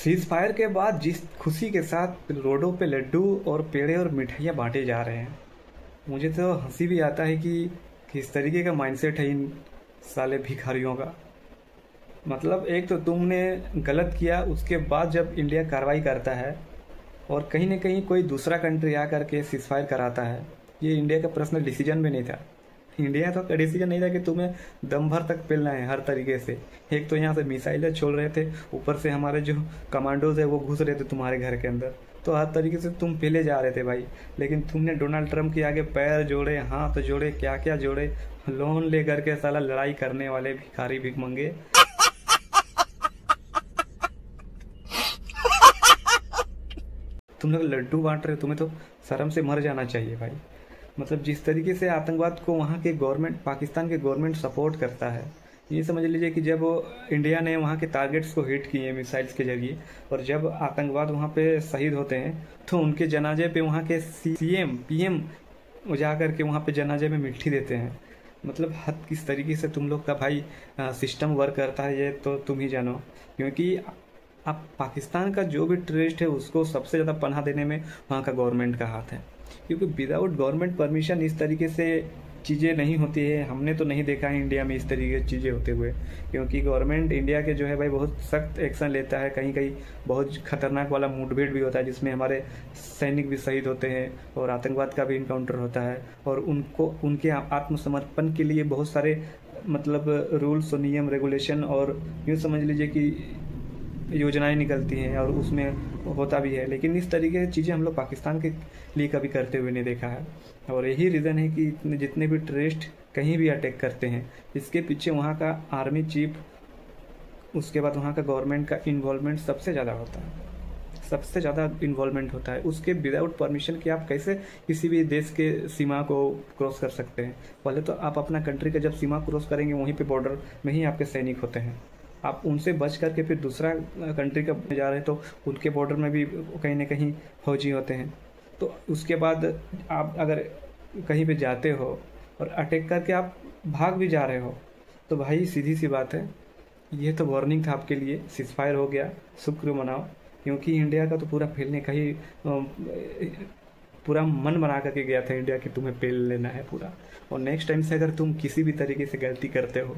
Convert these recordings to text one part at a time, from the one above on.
Cease fire के बाद जिस खुशी के साथ रोडों पे लड्डू और पेड़े और मिठाइयाँ बांटे जा रहे हैं, मुझे तो हंसी भी आता है कि किस तरीके का माइंडसेट है इन साले भिखारियों का। मतलब एक तो तुमने गलत किया, उसके बाद जब इंडिया कार्रवाई करता है और कहीं ना कहीं कोई दूसरा कंट्री आ करके सीज फायर कराता है, ये इंडिया का पर्सनल डिसीजन भी नहीं था। इंडिया तो का डिसीजन नहीं था कि तुम्हें दम भर तक पेलना है हर तरीके से। एक तो यहाँ से मिसाइलें छोड़ रहे थे, ऊपर से हमारे जो कमांडोज है वो घुस रहे थे तुम्हारे घर के अंदर, तो हर तरीके से तुम पेले जा रहे थे भाई। लेकिन तुमने डोनाल्ड ट्रंप के आगे पैर जोड़े, हाथ जोड़े, क्या क्या जोड़े, लोन ले करके साला लड़ाई करने वाले भिखारी भिख मंगे। तुम लोग लड्डू बांट रहे हो, तुम्हें तो शर्म से मर जाना चाहिए भाई। मतलब जिस तरीके से आतंकवाद को वहाँ के गवर्नमेंट, पाकिस्तान के गवर्नमेंट सपोर्ट करता है, ये समझ लीजिए कि जब इंडिया ने वहाँ के टारगेट्स को हिट किए मिसाइल्स के जरिए, और जब आतंकवाद वहाँ पे शहीद होते हैं तो उनके जनाजे पे वहाँ के सीएम पीएम जा करके वहाँ पे जनाजे में मिट्टी देते हैं। मतलब हद किस तरीके से तुम लोग का भाई सिस्टम वर्क करता है, ये तो तुम ही जानो। क्योंकि अब पाकिस्तान का जो भी टेररिस्ट है उसको सबसे ज़्यादा पनाह देने में वहाँ का गवर्नमेंट का हाथ है। क्योंकि विदाउट गवर्नमेंट परमिशन इस तरीके से चीज़ें नहीं होती है। हमने तो नहीं देखा है इंडिया में इस तरीके की चीज़ें होते हुए, क्योंकि गवर्नमेंट इंडिया के जो है भाई बहुत सख्त एक्शन लेता है। कहीं कहीं बहुत खतरनाक वाला मुठभेड़ भी होता है जिसमें हमारे सैनिक भी शहीद होते हैं और आतंकवाद का भी इनकाउंटर होता है, और उनको उनके आत्मसमर्पण के लिए बहुत सारे मतलब रूल्स और नियम रेगुलेशन और यूँ समझ लीजिए कि योजनाएं निकलती हैं और उसमें होता भी है। लेकिन इस तरीके की चीज़ें हम लोग पाकिस्तान के लिए कभी करते हुए नहीं देखा है, और यही रीज़न है कि जितने भी टेररिस्ट कहीं भी अटैक करते हैं, इसके पीछे वहाँ का आर्मी चीफ, उसके बाद वहाँ का गवर्नमेंट का इन्वॉल्वमेंट सबसे ज़्यादा होता है, सबसे ज़्यादा इन्वॉल्वमेंट होता है। उसके विदाउट परमिशन के आप कैसे किसी भी देश के सीमा को क्रॉस कर सकते हैं? पहले तो आप अपना कंट्री का जब सीमा क्रॉस करेंगे वहीं पे बॉर्डर में ही आपके सैनिक होते हैं, आप उनसे बच करके फिर दूसरा कंट्री का जा रहे हैं तो उनके बॉर्डर में भी कहीं ना कहीं फौजी होते हैं। तो उसके बाद आप अगर कहीं पे जाते हो और अटैक करके आप भाग भी जा रहे हो, तो भाई सीधी सी बात है, ये तो वार्निंग था आपके लिए। सीज फायर हो गया, शुक्र मनाओ, क्योंकि इंडिया का तो पूरा फैलने का ही पूरा मन बना करके गया था इंडिया कि तुम्हें पेल लेना है पूरा। और नेक्स्ट टाइम से अगर तुम किसी भी तरीके से गलती करते हो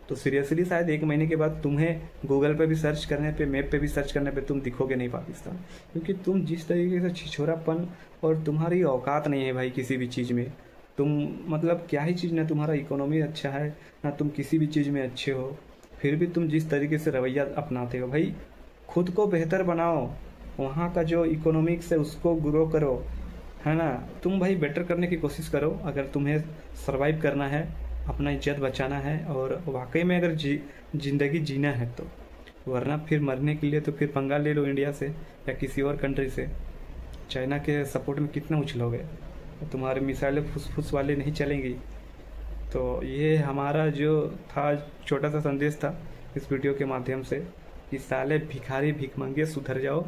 तो सीरियसली शायद 1 महीने के बाद तुम्हें गूगल पे भी सर्च करने पे, मैप पे भी सर्च करने पे तुम दिखोगे नहीं पाकिस्तान। क्योंकि तुम जिस तरीके से छिछोरापन, और तुम्हारी औकात नहीं है भाई किसी भी चीज़ में। तुम मतलब क्या ही चीज़, ना तुम्हारा इकोनॉमी अच्छा है, ना तुम किसी भी चीज़ में अच्छे हो, फिर भी तुम जिस तरीके से रवैया अपनाते हो भाई, खुद को बेहतर बनाओ, वहाँ का जो इकोनॉमिक्स है उसको ग्रो करो, है ना। तुम भाई बेटर करने की कोशिश करो अगर तुम्हें सर्वाइव करना है, अपना इज्जत बचाना है और वाकई में अगर जिंदगी जीना है तो। वरना फिर मरने के लिए तो फिर पंगा ले लो इंडिया से या किसी और कंट्री से। चाइना के सपोर्ट में कितना उछलोगे, तुम्हारे मिसाइलें फुस वाले नहीं चलेंगी। तो ये हमारा जो था छोटा सा संदेश था इस वीडियो के माध्यम से कि साले भिखारी भिखमंगे सुधर जाओ।